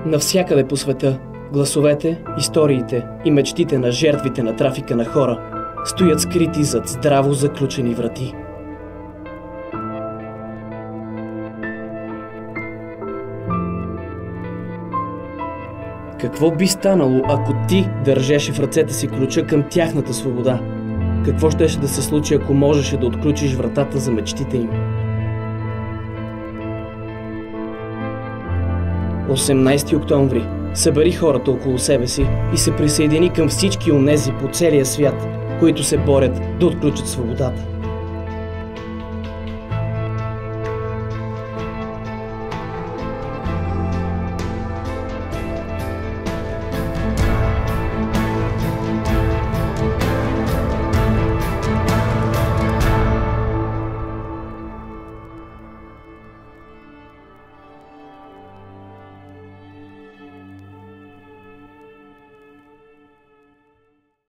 Навсякъде по света гласовете, историите и мечтите на жертвите на трафика на хора стоят скрити зад здраво заключени врати. Какво би станало, ако ти държеше в ръцете си ключа към тяхната свобода? Какво щеше да се случи, ако можеше да отключиш вратата за мечтите им? 18 октомври. Събери хората около себе си и се присъедини към всички онези по целия свят, които се борят да отключат свободата.